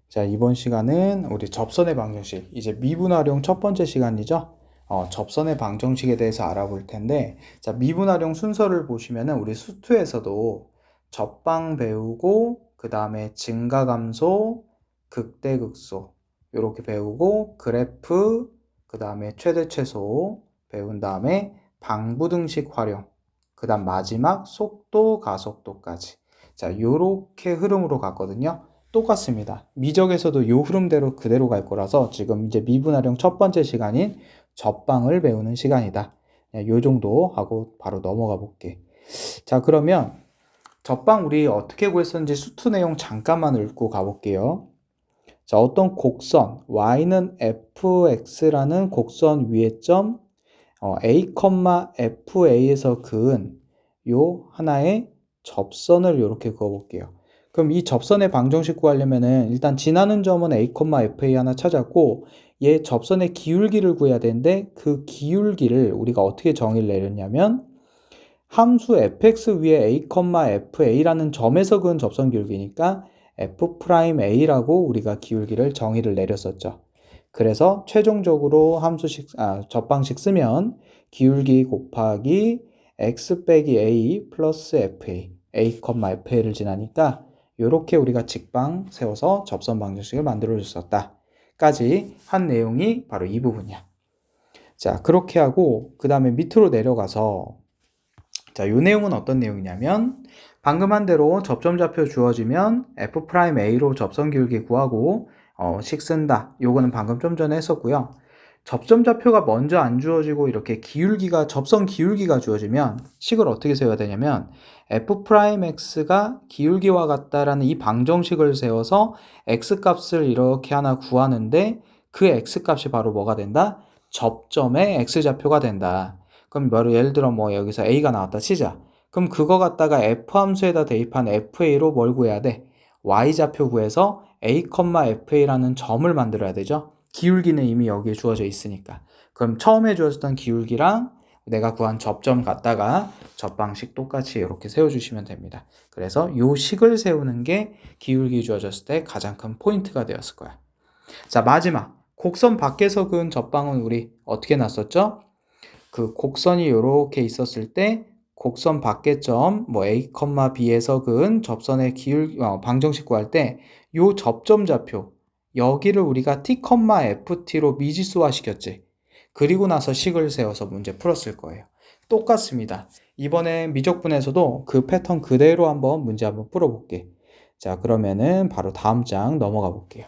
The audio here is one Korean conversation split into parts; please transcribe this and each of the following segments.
자, 이번 시간은 우리 접선의 방정식, 이제 미분활용 첫 번째 시간이죠. 접선의 방정식에 대해서 알아볼 텐데, 자, 미분활용 순서를 보시면은 우리 수투에서도 접방 배우고, 그 다음에 증가감소, 극대극소, 이렇게 배우고, 그래프, 그 다음에 최대최소 배운 다음에 방부등식 활용, 그 다음 마지막 속도, 가속도까지. 자, 요렇게 흐름으로 갔거든요. 똑같습니다. 미적에서도 요 흐름대로 그대로 갈 거라서 지금 이제 미분활용 첫 번째 시간인 접방을 배우는 시간이다. 요 정도 하고 바로 넘어가 볼게. 자, 그러면 접방 우리 어떻게 구했었는지 수투 내용 잠깐만 읽고 가볼게요. 자, 어떤 곡선 y는 fx라는 곡선 위의 점 a, fa에서 그은 요 하나의 접선을 이렇게 그어볼게요. 그럼 이 접선의 방정식 구하려면은 일단 지나는 점은 a, fa 하나 찾았고 얘 접선의 기울기를 구해야 되는데 그 기울기를 우리가 어떻게 정의를 내렸냐면 함수 fx 위에 a, fa라는 점에서 그은 접선 기울기니까 f'a라고 우리가 기울기를 정의를 내렸었죠. 그래서 최종적으로 접방식 쓰면 기울기 곱하기 x 빼기 a 플러스 fa, fa를 지나니까 이렇게 우리가 직방 세워서 접선 방정식을 만들어 줬었다 까지 한 내용이 바로 이 부분이야. 자, 그렇게 하고 그 다음에 밑으로 내려가서 자, 이 내용은 어떤 내용이냐면 방금 한 대로 접점좌표 주어지면 f'a로 접선 기울기 구하고 식 쓴다. 요거는 방금 좀 전에 했었고요. 접점좌표가 먼저 안 주어지고 이렇게 접선 기울기가 주어지면 식을 어떻게 세워야 되냐면 f'x가 기울기와 같다라는 이 방정식을 세워서 x값을 이렇게 하나 구하는데 그 x값이 바로 뭐가 된다? 접점의 x좌표가 된다. 그럼 예를 들어 뭐 여기서 a가 나왔다 치자. 그럼 그거 갖다가 f 함수에다 대입한 fa로 뭘 구해야 돼? y좌표 구해서 a, fa라는 점을 만들어야 되죠. 기울기는 이미 여기에 주어져 있으니까. 그럼 처음에 주어졌던 기울기랑 내가 구한 접점 갖다가 접방식 똑같이 이렇게 세워주시면 됩니다. 그래서 요 식을 세우는 게 기울기 주어졌을 때 가장 큰 포인트가 되었을 거야. 자, 마지막 곡선 밖에서 그은 접방은 우리 어떻게 놨었죠? 그 곡선이 이렇게 있었을 때 곡선 밖의 점 a, b에서 그은 접선의 방정식 구할 때 요 접점 좌표 여기를 우리가 t, ft로 미지수화 시켰지. 그리고 나서 식을 세워서 문제 풀었을 거예요. 똑같습니다. 이번에 미적분에서도 그 패턴 그대로 문제 한번 풀어볼게. 자, 그러면은 바로 다음 장 넘어가 볼게요.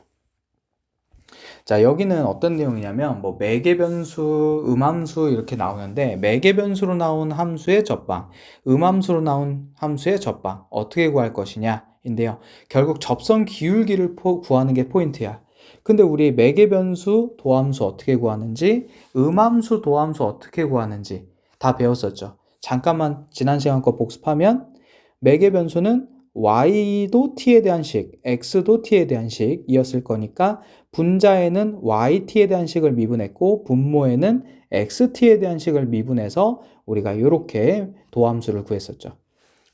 자, 여기는 어떤 내용이냐면 매개변수, 음함수 이렇게 나오는데 매개변수로 나온 함수의 접방, 음함수로 나온 함수의 접방 어떻게 구할 것이냐 인데요. 결국 접선 기울기를 구하는 게 포인트야. 근데 우리 매개변수, 도함수 어떻게 구하는지, 음함수, 도함수 어떻게 구하는지 다 배웠었죠. 잠깐만 지난 시간 거 복습하면 매개변수는 y도 t에 대한 식, x도 t에 대한 식이었을 거니까 분자에는 yt에 대한 식을 미분했고 분모에는 xt에 대한 식을 미분해서 우리가 이렇게 도함수를 구했었죠.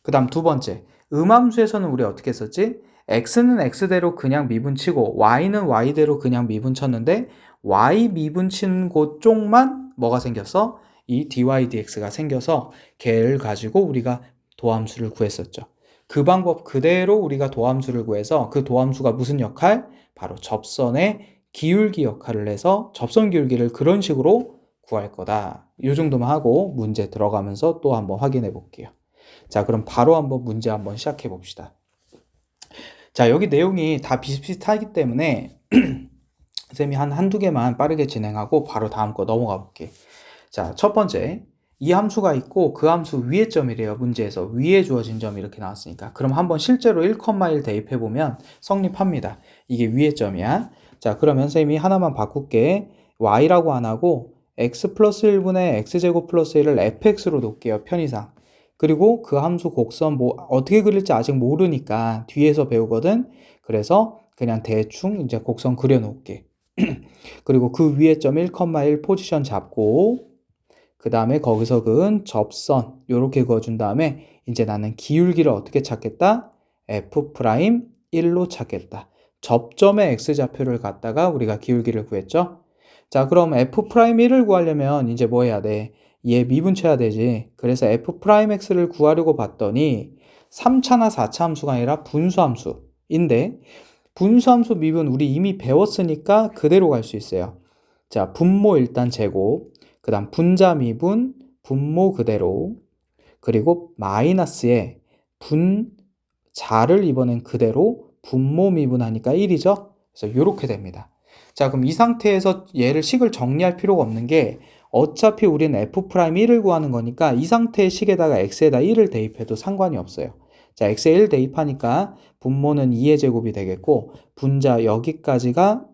그 다음 두 번째, 음함수에서는 우리 어떻게 했었지? x는 x대로 그냥 미분치고 y는 y대로 그냥 미분쳤는데 y 미분친 곳 쪽만 뭐가 생겼어? 이 dy dx가 생겨서 걔를 가지고 우리가 도함수를 구했었죠. 그 방법 그대로 우리가 도함수를 구해서 그 도함수가 무슨 역할? 바로 접선의 기울기 역할을 해서 접선 기울기를 그런 식으로 구할 거다. 이 정도만 하고 문제 들어가면서 또 한번 확인해 볼게요. 자, 그럼 바로 문제 한번 시작해 봅시다. 자, 여기 내용이 다 비슷비슷하기 때문에 쌤이 한두 개만 빠르게 진행하고 바로 다음 거 넘어가 볼게. 자, 첫 번째. 이 함수가 있고 그 함수 위의 점이래요. 문제에서 위에 주어진 점 이렇게 나왔으니까. 그럼 한번 실제로 1,1 대입해 보면 성립합니다. 이게 위의 점이야. 자, 그러면 쌤이 하나만 바꿀게. y라고 안 하고 x 플러스 1분의 x제곱 플러스 1을 fx로 놓을게요. 편의상. 그리고 그 함수 곡선 어떻게 그릴지 아직 모르니까 뒤에서 배우거든. 그래서 그냥 대충 이제 곡선 그려 놓을게. 그리고 그 위에 점 1,1 포지션 잡고 그 다음에 거기서 그은 접선 요렇게 그어준 다음에 이제 나는 기울기를 어떻게 찾겠다? f'1로 찾겠다. 접점의 x좌표를 갖다가 우리가 기울기를 구했죠. 자, 그럼 f'1을 구하려면 이제 뭐 해야 돼? 얘 미분쳐야 되지. 그래서 f'x를 구하려고 봤더니 3차나 4차 함수가 아니라 분수함수인데 분수함수 미분 우리 이미 배웠으니까 그대로 갈 수 있어요. 자, 분모 일단 제곱, 그 다음 분자 미분, 분모 그대로, 그리고 마이너스에 분자를 이번엔 그대로 분모 미분하니까 1이죠? 그래서 이렇게 됩니다. 자, 그럼 이 상태에서 얘를 식을 정리할 필요가 없는 게 어차피 우리는 f'1을 구하는 거니까 이 상태의 식에다가 x에다 1을 대입해도 상관이 없어요. 자, x에 1 대입하니까 분모는 2의 제곱이 되겠고 분자 여기까지가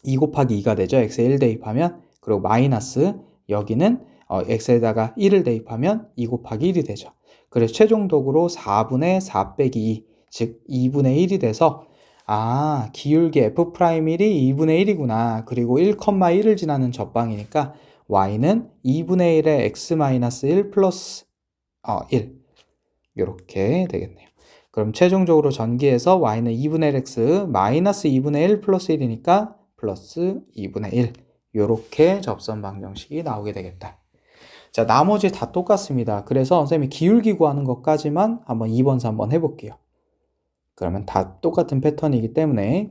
2 곱하기 2가 되죠. x에 1 대입하면. 그리고 마이너스 여기는 x에다가 1을 대입하면 2 곱하기 1이 되죠. 그래서 최종적으로 4분의 4 빼기 2, 즉 2분의 1이 돼서 기울기 f'1이 2분의 1이구나. 그리고 1,1을 지나는 접방이니까 y는 2분의 1의 x-1 플러스 1 이렇게 되겠네요. 그럼 최종적으로 전기에서 y는 2분의 1 x 마이너스 2분의 1 플러스 1이니까 플러스 2분의 1 이렇게 접선 방정식이 나오게 되겠다. 자, 나머지 다 똑같습니다. 그래서 선생님이 기울기 구하는 것까지만 한번 2번, 3번 해볼게요. 그러면 다 똑같은 패턴이기 때문에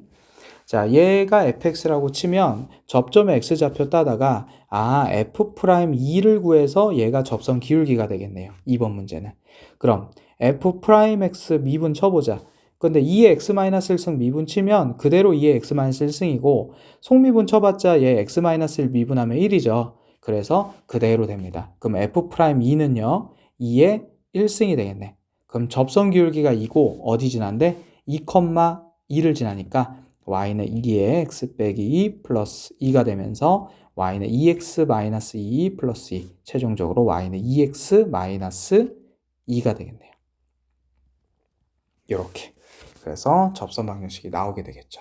자, 얘가 fx라고 치면 접점의 x좌표 따다가 f'2를 구해서 얘가 접선 기울기가 되겠네요. 2번 문제는. 그럼 f'x 미분 쳐보자. 근데 2의 x-1승 미분 치면 그대로 2의 x-1승이고 속미분 쳐봤자 얘 x-1 미분하면 1이죠. 그래서 그대로 됩니다. 그럼 f'2는요 2의 1승이 되겠네. 그럼 접선 기울기가 2고 어디 지난데 2,2를 지나니까 y는 2의 x 빼기 2 플러스 2가 되면서 y는 2x-2 플러스 2 최종적으로 y는 2x-2가 되겠네요. 이렇게 그래서 접선 방정식이 나오게 되겠죠.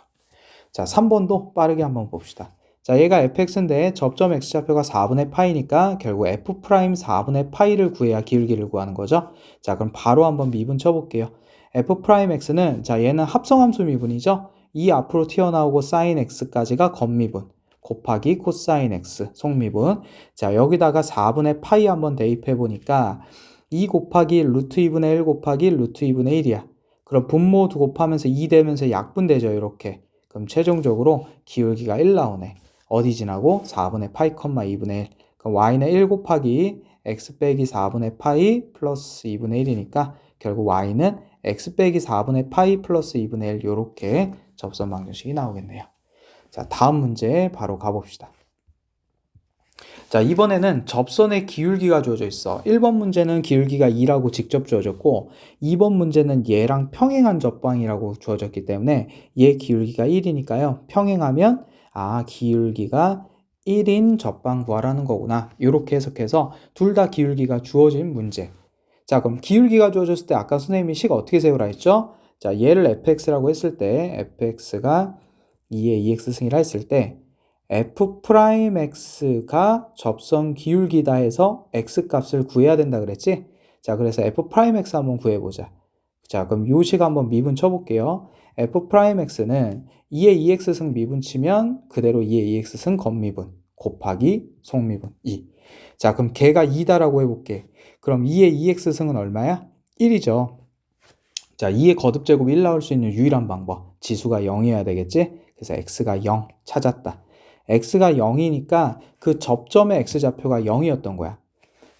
자, 3번도 빠르게 한번 봅시다. 자, 얘가 fx인데 접점 x좌표가 4분의 파이니까 결국 f' 4분의 파이를 구해야 기울기를 구하는 거죠. 자, 그럼 바로 한번 미분 쳐볼게요. f'x는 자, 얘는 합성함수 미분이죠. 이 앞으로 튀어나오고 sin x까지가 겉미분 곱하기 코사인 x 속미분. 자, 여기다가 4분의 파이 한번 대입해 보니까 2 곱하기 루트 2분의 1 곱하기 루트 2분의 1이야. 그럼 분모 2 곱하면서 2 되면서 약분되죠. 이렇게. 그럼 최종적으로 기울기가 1 나오네. 어디 지나고 4분의 파이, 2분의 1. 그럼 y는 1 곱하기 x 빼기 4분의 파이 플러스 2분의 1이니까 결국 y는 x 빼기 4분의 파이 플러스 2분의 1 이렇게 접선 방정식이 나오겠네요. 자, 다음 문제 바로 가봅시다. 자, 이번에는 접선의 기울기가 주어져 있어. 1번 문제는 기울기가 2라고 직접 주어졌고 2번 문제는 얘랑 평행한 접방이라고 주어졌기 때문에 얘 기울기가 1이니까요. 평행하면 기울기가 1인 접방 구하라는 거구나. 이렇게 해석해서 둘 다 기울기가 주어진 문제. 자, 그럼 기울기가 주어졌을 때 아까 선생님이 식 어떻게 세우라 했죠? 자, 얘를 fx라고 했을 때 fx가 2의 2x승이라 했을 때 f'x가 접선 기울기다 해서 x값을 구해야 된다 그랬지? 자, 그래서 f'x 한번 구해보자. 자, 그럼 요 식 한번 미분 쳐볼게요. f'x는 2의 2x승 미분 치면 그대로 2의 2x승 겉미분 곱하기 속미분 2. 자, 그럼 걔가 2다라고 해볼게. 그럼 2의 2x승은 얼마야? 1이죠. 자, 2의 거듭제곱 1 나올 수 있는 유일한 방법. 지수가 0이어야 되겠지? 그래서 x가 0 찾았다. x가 0이니까 그 접점의 x좌표가 0이었던 거야.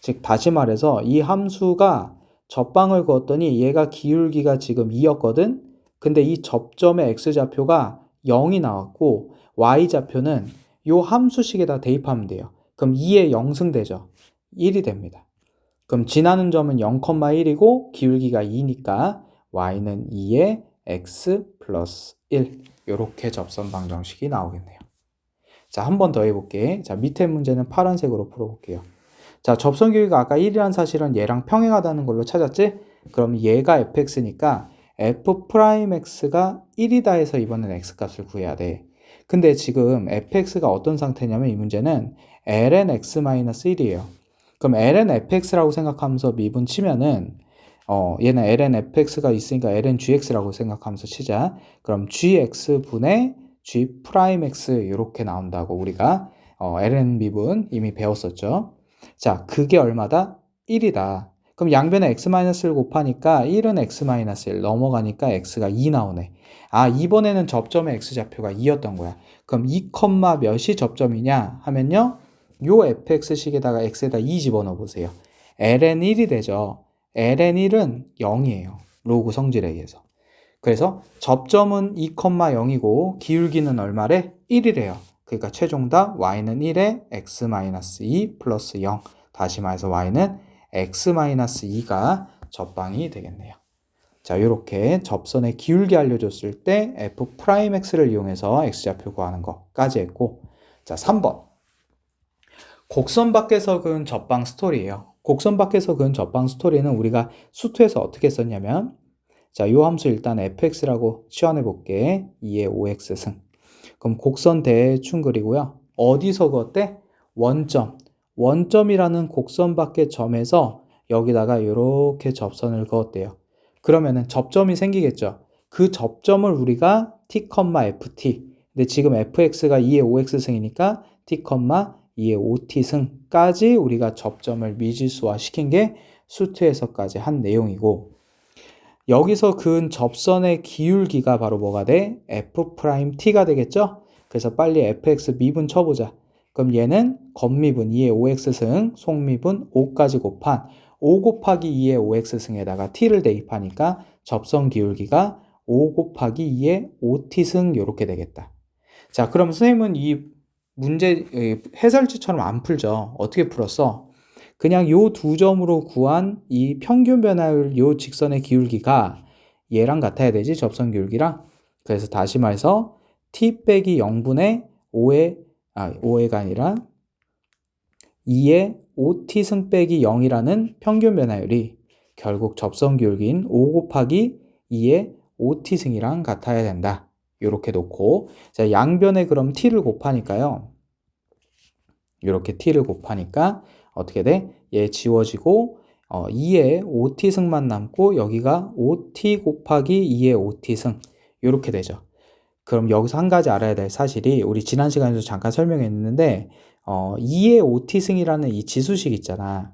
즉 다시 말해서 이 함수가 접방을 그었더니 얘가 기울기가 지금 2였거든. 근데 이 접점의 x좌표가 0이 나왔고 y좌표는 이 함수식에다 대입하면 돼요. 그럼 2의 0승 되죠. 1이 됩니다. 그럼 지나는 점은 0,1이고 기울기가 2니까 y는 2의 x 플러스 1 이렇게 접선 방정식이 나오겠네요. 자, 한 번 더 해볼게. 자, 밑에 문제는 파란색으로 풀어볼게요. 자, 접선 기울기가 아까 1이라는 사실은 얘랑 평행하다는 걸로 찾았지? 그럼 얘가 fx니까 f'x가 1이다 해서 이번엔 x값을 구해야 돼. 근데 지금 fx가 어떤 상태냐면 이 문제는 ln x-1이에요. 그럼 ln fx라고 생각하면서 미분 치면은 얘는 ln fx가 있으니까 ln gx라고 생각하면서 치자. 그럼 gx분의 g 프라임 x 이렇게 나온다고 우리가 ln 미분 이미 배웠었죠. 자, 그게 얼마다? 1이다. 그럼 양변에 x-1을 곱하니까 1은 x-1 넘어가니까 x가 2 나오네. 아, 이번에는 접점의 x좌표가 2였던 거야. 그럼 2, 몇이 접점이냐 하면요. 요 fx식에다가 x에다 2 집어넣어 보세요. ln 1이 되죠. ln 1은 0이에요. 로그 성질에 의해서. 그래서 접점은 2,0이고 기울기는 얼마래? 1이래요. 그러니까 최종답 y는 1에 x-2 플러스 0. 다시 말해서 y는 x-2가 접방이 되겠네요. 자, 이렇게 접선의 기울기 알려줬을 때 f'x를 이용해서 x좌표 구하는 것까지 했고, 자, 3번. 곡선 밖에서 그은 접방 스토리예요. 곡선 밖에서 그은 접방 스토리는 우리가 수투에서 어떻게 썼냐면, 자, 이 함수 일단 fx라고 치환해 볼게. 2의 5x 승. 그럼 곡선 대충 그리고요. 어디서 그었대? 원점. 원점이라는 곡선 밖의 점에서 여기다가 이렇게 접선을 그었대요. 그러면은 접점이 생기겠죠. 그 접점을 우리가 t, ft. 근데 지금 fx가 2의 5x 승이니까 t, 2의 5t 승까지 우리가 접점을 미지수화 시킨 게 수투에서까지 한 내용이고, 여기서 그은 접선의 기울기가 바로 뭐가 돼? f't가 되겠죠? 그래서 빨리 fx 미분 쳐보자. 그럼 얘는 겉미분 2의 5x 승, 속미분 5까지 곱한 5 곱하기 2의 5x 승에다가 t를 대입하니까 접선 기울기가 5 곱하기 2의 5t 승 이렇게 되겠다. 자, 그럼 선생님은 이 문제 해설지처럼 안 풀죠. 어떻게 풀었어? 그냥 요 두 점으로 구한 이 평균 변화율 요 직선의 기울기가 얘랑 같아야 되지, 접선 기울기랑. 그래서 다시 말해서 t 빼기 0분의 5회가 아니라 2의 5t 승 빼기 0이라는 평균 변화율이 결국 접선 기울기인 5 곱하기 2의 5t 승이랑 같아야 된다. 이렇게 놓고, 자, 양변에 그럼 t를 곱하니까요. 이렇게 t를 곱하니까 어떻게 돼? 얘 지워지고 2의 5t 승만 남고 여기가 5t 곱하기 2의 5t 승 이렇게 되죠. 그럼 여기서 한 가지 알아야 될 사실이 우리 지난 시간에도 잠깐 설명했는데 2의 5t 승이라는 이 지수식 있잖아.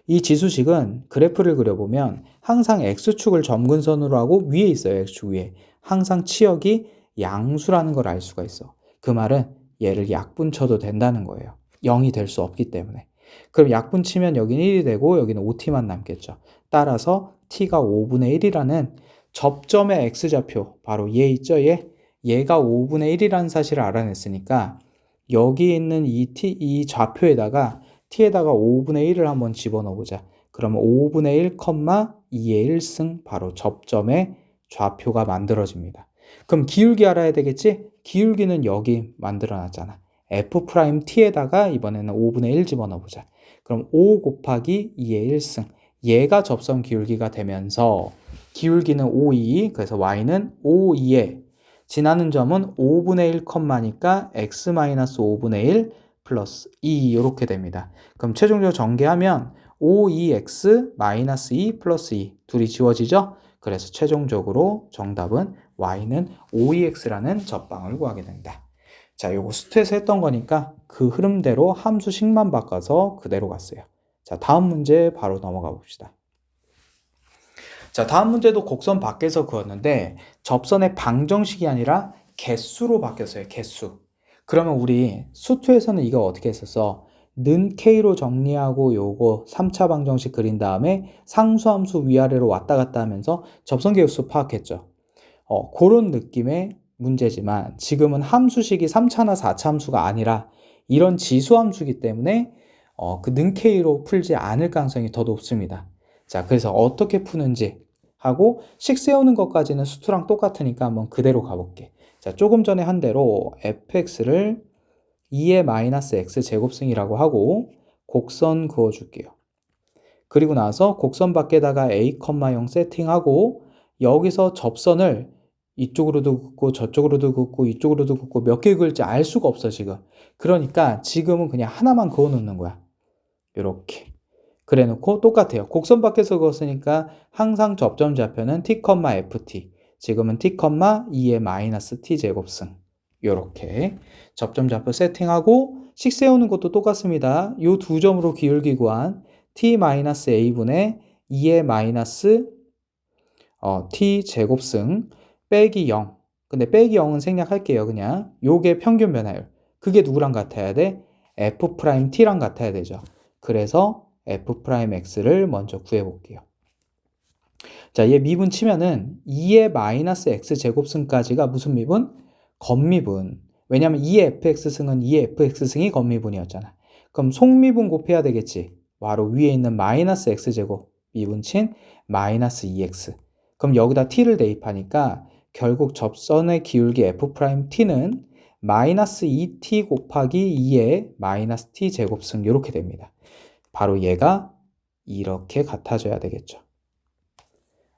이 지수식은 그래프를 그려보면 항상 x축을 점근선으로 하고 위에 있어요. x축 위에. 항상 치역이 양수라는 걸 알 수가 있어. 그 말은 얘를 약분쳐도 된다는 거예요. 0이 될 수 없기 때문에. 그럼 약분 치면 여기는 1이 되고 여기는 5t만 남겠죠. 따라서 t가 5분의 1이라는 접점의 x좌표, 바로 얘 있죠? 얘가 5분의 1이라는 사실을 알아냈으니까 여기 있는 이 좌표에다가 t에다가 5분의 1을 한번 집어넣어 보자. 그러면 5분의 1, 2의 1승 바로 접점의 좌표가 만들어집니다. 그럼 기울기 알아야 되겠지? 기울기는 여기 만들어놨잖아. f't에다가 이번에는 5분의 1 집어넣어 보자. 그럼 5 곱하기 2의 1승. 얘가 접선 기울기가 되면서 기울기는 5, 2, 그래서 y는 5, 2에 지나는 점은 5분의 1, 니까 x-5분의 1 플러스 2 이렇게 됩니다. 그럼 최종적으로 전개하면 5, 2x 2 플러스 2 둘이 지워지죠? 그래서 최종적으로 정답은 y는 5, 2x라는 접방을 구하게 된다. 자, 요거 수트에서 했던 거니까 그 흐름대로 함수식만 바꿔서 그대로 갔어요. 자, 다음 문제 바로 넘어가 봅시다. 자, 다음 문제도 곡선 밖에서 그었는데 접선의 방정식이 아니라 개수로 바뀌었어요. 개수. 그러면 우리 수투에서는 이거 어떻게 했었어? 는 K로 정리하고 요거 3차 방정식 그린 다음에 상수함수 위아래로 왔다 갔다 하면서 접선 개수 파악했죠. 그런 느낌의 문제지만 지금은 함수식이 3차나 4차 함수가 아니라 이런 지수 함수이기 때문에 그 는 K로 풀지 않을 가능성이 더 높습니다. 자, 그래서 어떻게 푸는지 하고 식 세우는 것까지는 수투랑 똑같으니까 한번 그대로 가볼게. 자, 조금 전에 한 대로 fx를 2의 마이너스 x 제곱승이라고 하고 곡선 그어줄게요. 그리고 나서 곡선 밖에다가 a, 0 세팅하고 여기서 접선을 이쪽으로도 긋고 저쪽으로도 긋고 이쪽으로도 긋고 몇 개 그을지 알 수가 없어 지금. 그러니까 지금은 그냥 하나만 그어 놓는 거야. 이렇게. 그래 놓고 똑같아요. 곡선 밖에서 그었으니까 항상 접점 좌표는 t, ft. 지금은 t, 2의 마이너스 t 제곱승. 요렇게 접점 좌표 세팅하고 식 세우는 것도 똑같습니다. 요 두 점으로 기울기 구한 t-a분의 2의 마이너스 t 제곱승 빼기 0. 근데 빼기 0은 생략할게요. 그냥 요게 평균 변화율. 그게 누구랑 같아야 돼? f't랑 같아야 되죠. 그래서 f'x를 먼저 구해볼게요. 자, 얘 미분 치면은 2의 마이너스 x제곱승까지가 무슨 미분? 겉미분. 왜냐면 2의 fx승은 2의 fx승이 겉미분이었잖아. 그럼 속미분 곱해야 되겠지. 바로 위에 있는 마이너스 x제곱 미분 친 마이너스 2x. 그럼 여기다 t를 대입하니까 결국 접선의 기울기 f't는 마이너스 2t 곱하기 2의 마이너스 t 제곱승 이렇게 됩니다. 바로 얘가 이렇게 같아져야 되겠죠.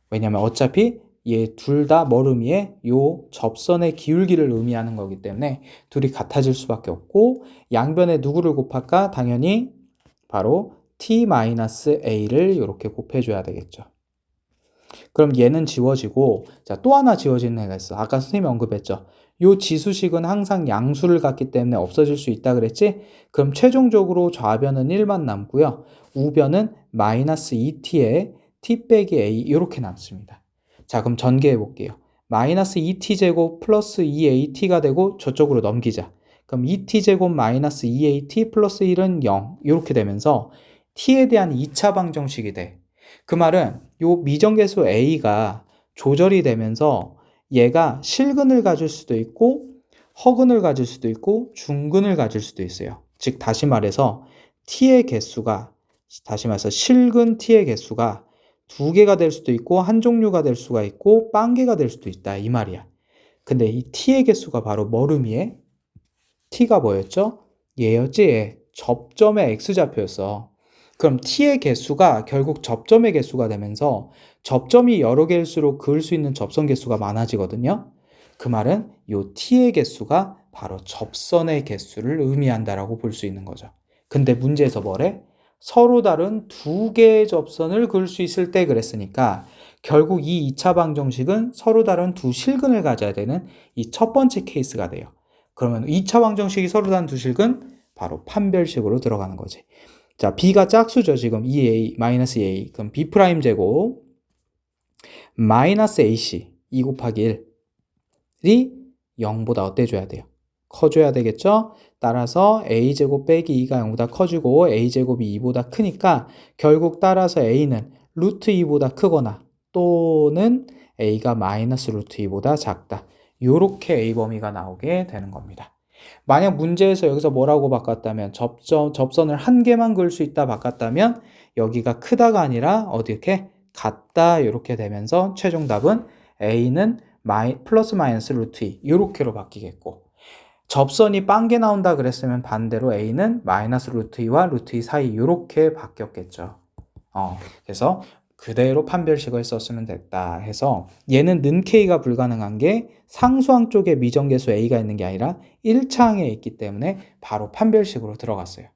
왜냐면 어차피 얘 둘 다 머름이에 요 접선의 기울기를 의미하는 거기 때문에 둘이 같아질 수밖에 없고 양변에 누구를 곱할까? 당연히 바로 t-a를 이렇게 곱해줘야 되겠죠. 그럼 얘는 지워지고 자, 또 하나 지워지는 애가 있어. 아까 선생님이 언급했죠. 요 지수식은 항상 양수를 갖기 때문에 없어질 수 있다 그랬지? 그럼 최종적으로 좌변은 1만 남고요. 우변은 마이너스 2t에 t 빼기 a 이렇게 남습니다. 자, 그럼 전개해 볼게요. 마이너스 2t제곱 플러스 2at가 되고 저쪽으로 넘기자. 그럼 2t제곱 마이너스 2at 플러스 1은 0 이렇게 되면서 t에 대한 2차 방정식이 돼. 그 말은 요 미정계수 a가 조절이 되면서 얘가 실근을 가질 수도 있고 허근을 가질 수도 있고 중근을 가질 수도 있어요. 즉 다시 말해서 t의 개수가 다시 말해서 실근 t의 개수가 두 개가 될 수도 있고 한 종류가 될 수가 있고 빵개가 될 수도 있다 이 말이야. 근데 이 t의 개수가 바로 머름이에 t가 뭐였죠? 얘였지 얘. 접점의 x좌표였어. 그럼 t의 개수가 결국 접점의 개수가 되면서 접점이 여러 개일수록 그을 수 있는 접선 개수가 많아지거든요. 그 말은 요 t의 개수가 바로 접선의 개수를 의미한다라고 볼 수 있는 거죠. 근데 문제에서 뭐래? 서로 다른 두 개의 접선을 그을 수 있을 때 그랬으니까 결국 이 2차 방정식은 서로 다른 두 실근을 가져야 되는 이 첫 번째 케이스가 돼요. 그러면 2차 방정식이 서로 다른 두 실근 바로 판별식으로 들어가는 거지. 자, b가 짝수죠. 지금 2a 마이너스 a. 그럼 b 프라임 제곱 마이너스 ac 2 곱하기 1이 0보다 어때줘야 돼요? 커줘야 되겠죠? 따라서 a제곱 빼기 2가 0보다 커지고 a제곱이 2보다 크니까 결국 따라서 a는 루트 2보다 크거나 또는 a가 마이너스 루트 2보다 작다. 요렇게 a 범위가 나오게 되는 겁니다. 만약 문제에서 여기서 뭐라고 바꿨다면 접선을 한 개만 그을 수 있다 바꿨다면 여기가 크다가 아니라 어떻게 같다 이렇게 되면서 최종 답은 a는 플러스 마이너스 루트 2 이렇게로 바뀌겠고 접선이 빵개 나온다 그랬으면 반대로 a는 마이너스 루트 2와 루트 2 사이 이렇게 바뀌었겠죠. 그래서 그대로 판별식을 썼으면 됐다 해서 얘는 는 k가 불가능한 게 상수항 쪽에 미정계수 a가 있는 게 아니라 1차항에 있기 때문에 바로 판별식으로 들어갔어요.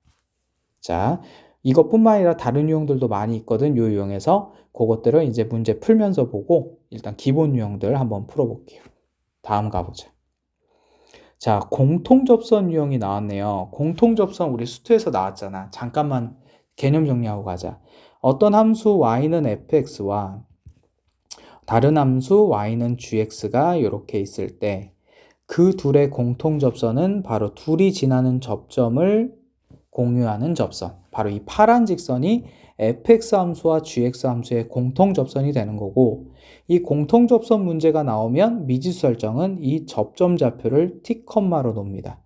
자, 이것뿐만 아니라 다른 유형들도 많이 있거든. 요 유형에서 그것들을 이제 문제 풀면서 보고 일단 기본 유형들 한번 풀어볼게요. 다음 가보자. 자, 공통접선 유형이 나왔네요. 공통접선 우리 수투에서 나왔잖아. 잠깐만 개념 정리하고 가자. 어떤 함수 y는 fx와 다른 함수 y는 gx가 이렇게 있을 때 그 둘의 공통접선은 바로 둘이 지나는 접점을 공유하는 접선. 바로 이 파란 직선이 fx 함수와 gx 함수의 공통접선이 되는 거고 이 공통접선 문제가 나오면 미지수 설정은 이 접점 좌표를 t, 로 놓습니다.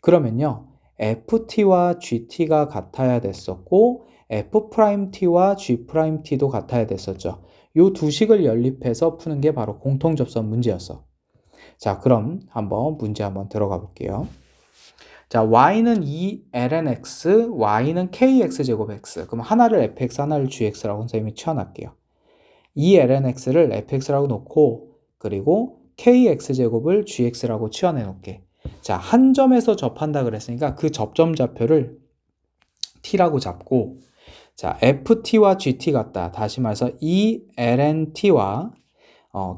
그러면요. ft와 gt가 같아야 됐었고 f't와 g't도 같아야 됐었죠. 이 두 식을 연립해서 푸는 게 바로 공통접선 문제였어. 자, 그럼 문제 한번 들어가 볼게요. 자, y는 2lnx, y는 kx제곱 x. 그럼 하나를 fx, 하나를 gx라고 선생님이 치워놨게요. 2lnx를 fx라고 놓고 그리고 kx제곱을 gx라고 치워내 놓게. 자, 한 점에서 접한다 그랬으니까 그 접점 좌표를 t라고 잡고 자, ft와 gt 같다. 다시 말해서 이 lnt와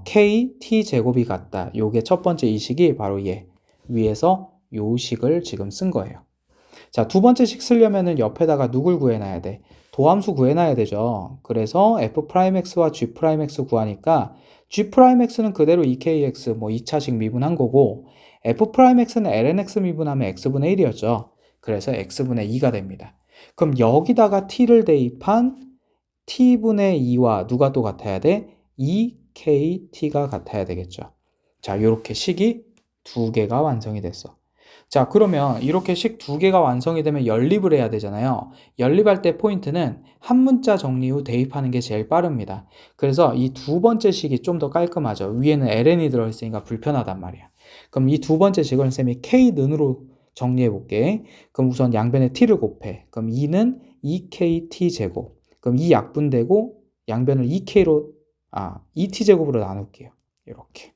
kt 제곱이 같다. 요게 첫 번째 이 식이 바로 얘 위에서 요 식을 지금 쓴 거예요. 자, 두 번째 식 쓰려면은 옆에다가 누굴 구해놔야 돼? 도함수 구해놔야 되죠. 그래서 f'x와 g'x 구하니까 g'x는 그대로 2kx 뭐 2차식 미분한 거고 f'x는 lnx 미분하면 x분의 1이었죠. 그래서 x분의 2가 됩니다. 그럼 여기다가 t를 대입한 t분의 2와 누가 또 같아야 돼? 2kt가 같아야 되겠죠. 자, 이렇게 식이 두 개가 완성이 됐어. 자, 그러면 이렇게 식 두 개가 완성이 되면 연립을 해야 되잖아요. 연립할 때 포인트는 한 문자 정리 후 대입하는 게 제일 빠릅니다. 그래서 이 두 번째 식이 좀 더 깔끔하죠. 위에는 ln이 들어있으니까 불편하단 말이야. 그럼 이 두 번째 식을 쌤이 k는으로 정리해 볼게. 그럼 우선 양변에 t를 곱해. 그럼 2는 2kt 제곱. 그럼 이 약분되고 양변을 2t 제곱으로 나눌게요. 이렇게.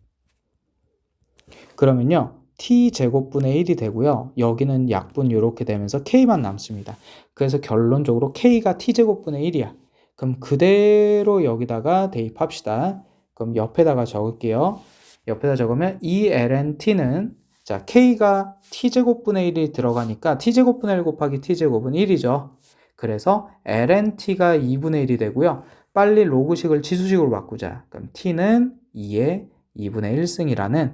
그러면요. t제곱분의 1이 되고요. 여기는 약분 이렇게 되면서 k만 남습니다. 그래서 결론적으로 k가 t제곱분의 1이야. 그럼 그대로 여기다가 대입합시다. 그럼 옆에다가 적을게요. 옆에다 적으면 이 lnt는 자, k가 t제곱분의 1이 들어가니까 t제곱분의 1 곱하기 t제곱은 1이죠. 그래서 lnt가 2분의 1이 되고요. 빨리 로그식을 치수식으로 바꾸자. 그럼 t는 2의 2분의 1승이라는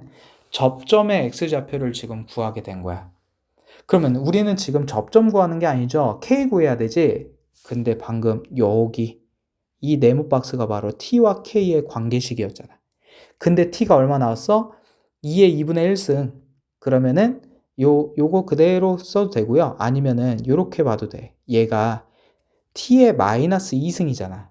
접점의 x좌표를 지금 구하게 된 거야. 그러면 우리는 지금 접점 구하는 게 아니죠. k 구해야 되지. 근데 방금 여기 이 네모 박스가 바로 t와 k의 관계식이었잖아. 근데 t가 얼마 나왔어? 2의 2분의 1승. 그러면은 요거 그대로 써도 되고요. 아니면은 요렇게 봐도 돼. 얘가 t의 마이너스 2승이잖아.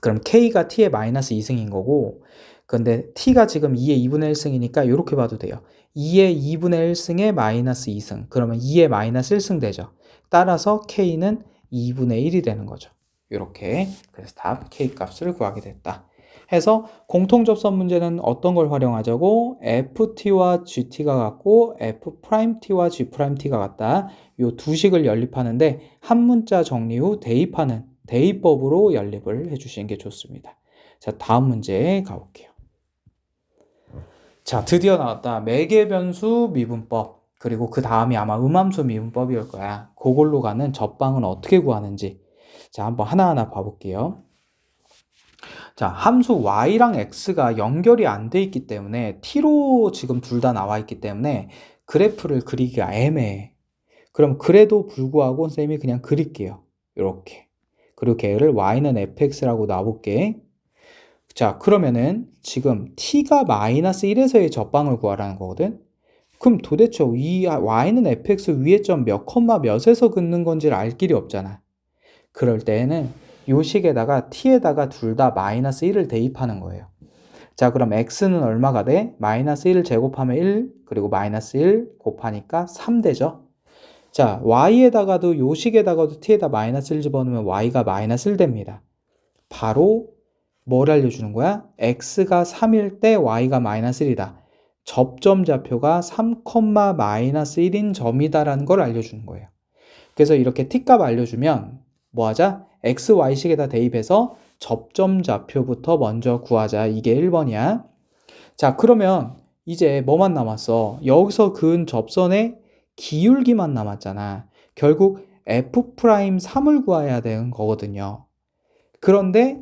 그럼 k가 t의 마이너스 2승인 거고, 근데 t가 지금 2의 2분의 1승이니까 이렇게 봐도 돼요. 2의 2분의 1승에 마이너스 2승. 그러면 2의 마이너스 1승 되죠. 따라서 k는 2분의 1이 되는 거죠. 이렇게. 그래서 답 k 값을 구하게 됐다. 해서 공통접선 문제는 어떤 걸 활용하자고? ft와 gt가 같고 f't와 g't가 같다. 이 두 식을 연립하는데 한 문자 정리 후 대입하는 대입법으로 연립을 해주시는 게 좋습니다. 자, 다음 문제 가볼게요. 자, 드디어 나왔다. 매개변수 미분법. 그리고 그 다음이 아마 음함수 미분법일 거야. 그걸로 가는 접방은 어떻게 구하는지. 자, 한번 하나하나 봐볼게요. 자, 함수 y랑 x가 연결이 안 돼 있기 때문에 t로 지금 둘 다 나와 있기 때문에 그래프를 그리기가 애매해. 그럼 그래도 불구하고 쌤이 그냥 그릴게요. 이렇게. 그리고 걔를 y는 fx라고 놔볼게. 자, 그러면은 지금 t가 마이너스 1에서의 접방을 구하라는 거거든. 그럼 도대체 이 y는 fx 위에 점 몇 컴마 몇에서 긋는 건지를 알 길이 없잖아. 그럴 때에는 요 식에다가 t에다가 둘 다 마이너스 1을 대입하는 거예요. 자, 그럼 x는 얼마가 돼? 마이너스 1을 제곱하면 1, 그리고 마이너스 1 곱하니까 3 되죠. 자, y에다가도 요 식에다가도 t에다 마이너스 1 집어넣으면 y가 마이너스 1 됩니다. 바로 뭘 알려주는 거야? x가 3일 때 y가 마이너스 1이다. 접점 좌표가 3, 마이너스 1인 점이다라는 걸 알려주는 거예요. 그래서 이렇게 t값 알려주면 뭐 하자? x, y식에다 대입해서 접점 좌표부터 먼저 구하자. 이게 1번이야. 자, 그러면 이제 뭐만 남았어? 여기서 그은 접선의 기울기만 남았잖아. 결국 f'3을 구해야 되는 거거든요. 그런데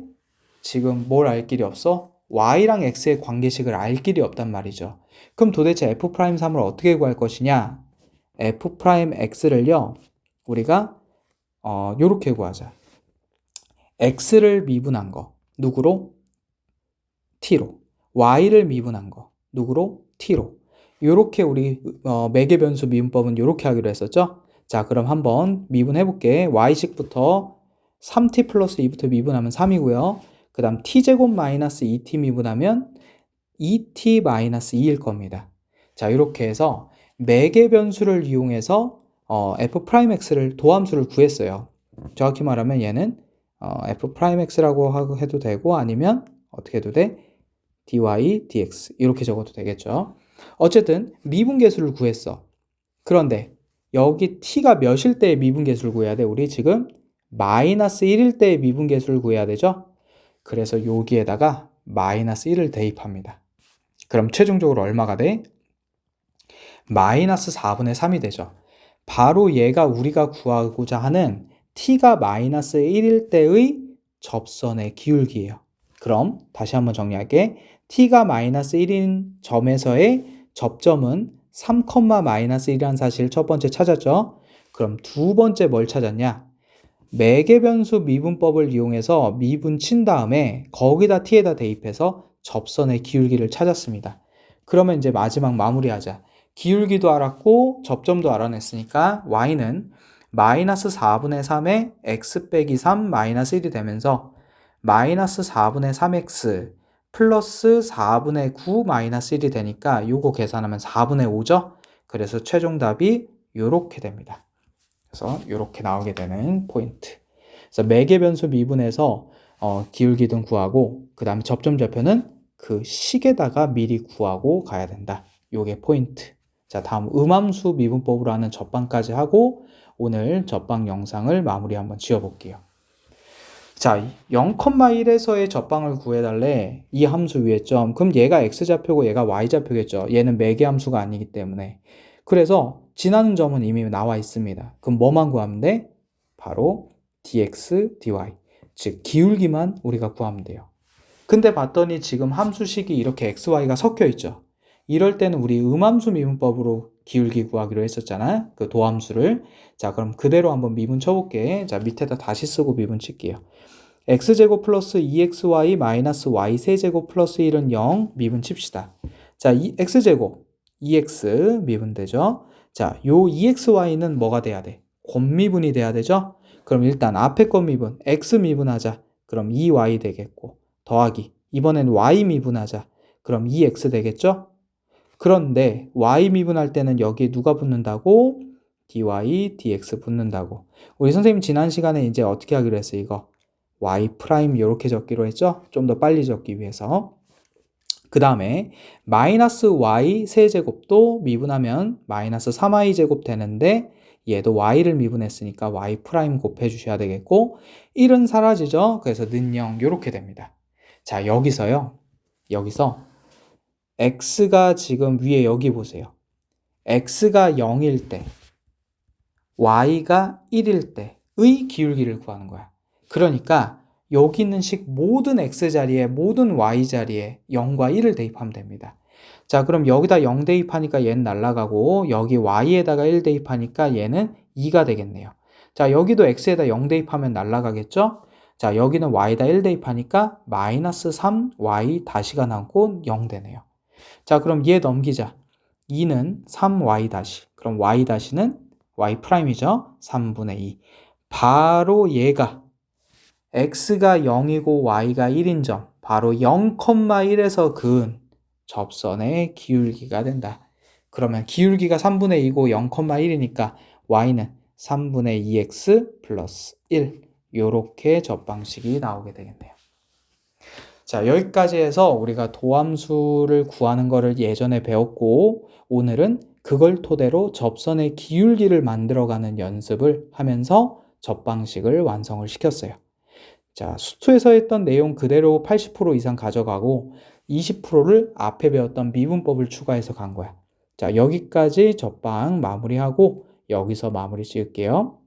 지금 뭘 알 길이 없어? y랑 x의 관계식을 알 길이 없단 말이죠. 그럼 도대체 f'3을 어떻게 구할 것이냐? f'x를요, 우리가 요렇게 구하자. x를 미분한 거 누구로? t로. y를 미분한 거 누구로? t로. 요렇게 우리 매개변수 미분법은 요렇게 하기로 했었죠. 자, 그럼 한번 미분해 볼게. y식부터 3t 플러스 2부터 미분하면 3이고요. 그 다음 t제곱 마이너스 2t 미분하면 2t 마이너스 2일 겁니다. 자, 이렇게 해서 매개변수를 이용해서 f'x를 도함수를 구했어요. 정확히 말하면 얘는 f'x라고 해도 되고 아니면 어떻게 해도 돼? dy, dx 이렇게 적어도 되겠죠. 어쨌든 미분계수를 구했어. 그런데 여기 t가 몇일 때 미분계수를 구해야 돼? 우리 지금 마이너스 1일 때의 미분계수를 구해야 되죠? 그래서 여기에다가 마이너스 1을 대입합니다. 그럼 최종적으로 얼마가 돼? 마이너스 4분의 3이 되죠. 바로 얘가 우리가 구하고자 하는 t가 마이너스 1일 때의 접선의 기울기예요. 그럼 다시 한번 정리할게. t가 마이너스 1인 점에서의 접점은 3, 마이너스 1이라는 사실 첫 번째 찾았죠. 그럼 두 번째 뭘 찾았냐? 매개변수 미분법을 이용해서 미분 친 다음에 거기다 t에다 대입해서 접선의 기울기를 찾았습니다. 그러면 이제 마지막 마무리하자. 기울기도 알았고 접점도 알아냈으니까 y는 마이너스 4분의 3에 x 빼기 3 마이너스 1이 되면서 마이너스 4분의 3x 플러스 4분의 9 마이너스 1이 되니까 요거 계산하면 4분의 5죠. 그래서 최종 답이 요렇게 됩니다. 그래서 이렇게 나오게 되는 포인트. 그래서 매개변수 미분에서 기울기 등 구하고 그 다음에 접점좌표는 그 식에다가 미리 구하고 가야 된다. 요게 포인트. 자, 다음 음함수 미분법으로 하는 접방까지 하고 오늘 접방 영상을 마무리 한번 지어볼게요. 자, 0,1에서의 접방을 구해달래. 이 함수 위에 점. 그럼 얘가 x좌표고 얘가 y좌표겠죠. 얘는 매개함수가 아니기 때문에. 그래서 지나는 점은 이미 나와 있습니다. 그럼 뭐만 구하면 돼? 바로 dx, dy. 즉 기울기만 우리가 구하면 돼요. 근데 봤더니 지금 함수식이 이렇게 xy가 섞여 있죠. 이럴 때는 우리 음함수 미분법으로 기울기 구하기로 했었잖아. 그 도함수를. 자, 그럼 그대로 한번 미분 쳐볼게. 자, 밑에다 다시 쓰고 미분 칠게요. x제곱 플러스 2xy 마이너스 y 세제곱 플러스 1은 0 미분 칩시다. 자, 이 x제곱 2x 미분되죠. 자, 요 2xy는 뭐가 돼야 돼? 곱미분이 돼야 되죠. 그럼 일단 앞에 거 미분 x 미분하자. 그럼 2y 되겠고 더하기 이번엔 y 미분하자. 그럼 2x 되겠죠. 그런데 y 미분할 때는 여기에 누가 붙는다고? dy, dx 붙는다고. 우리 선생님 지난 시간에 이제 어떻게 하기로 했어요? 이거 y 프라임 이렇게 적기로 했죠? 좀 더 빨리 적기 위해서. 그 다음에 마이너스 y 세제곱도 미분하면 마이너스 3y 제곱 되는데 얘도 y를 미분했으니까 y 프라임 곱해 주셔야 되겠고 1은 사라지죠? 그래서 는 0 이렇게 됩니다. 자, 여기서 x가 지금 위에 여기 보세요. x가 0일 때 y가 1일 때의 기울기를 구하는 거야. 그러니까 여기 있는 식 모든 x자리에 모든 y자리에 0과 1을 대입하면 됩니다. 자, 그럼 여기다 0 대입하니까 얘는 날아가고 여기 y에다가 1 대입하니까 얘는 2가 되겠네요. 자, 여기도 x에다 0 대입하면 날아가겠죠? 자, 여기는 y에다 1 대입하니까 마이너스 3y 다시가 남고 0 되네요. 자, 그럼 얘 넘기자. 2는 3y 다시. 그럼 y 다시는 y 프라임이죠? 3분의 2. 바로 얘가 x가 0이고 y가 1인 점. 바로 0,1에서 그은 접선의 기울기가 된다. 그러면 기울기가 3분의 2고 0,1이니까 y는 3분의 2x 플러스 1. 요렇게 접방식이 나오게 되겠네요. 자, 여기까지 해서 우리가 도함수를 구하는 거를 예전에 배웠고 오늘은 그걸 토대로 접선의 기울기를 만들어가는 연습을 하면서 접방식을 완성을 시켰어요. 자, 수투에서 했던 내용 그대로 80% 이상 가져가고 20%를 앞에 배웠던 미분법을 추가해서 간 거야. 자, 여기까지 접방 마무리하고 여기서 마무리 지을게요.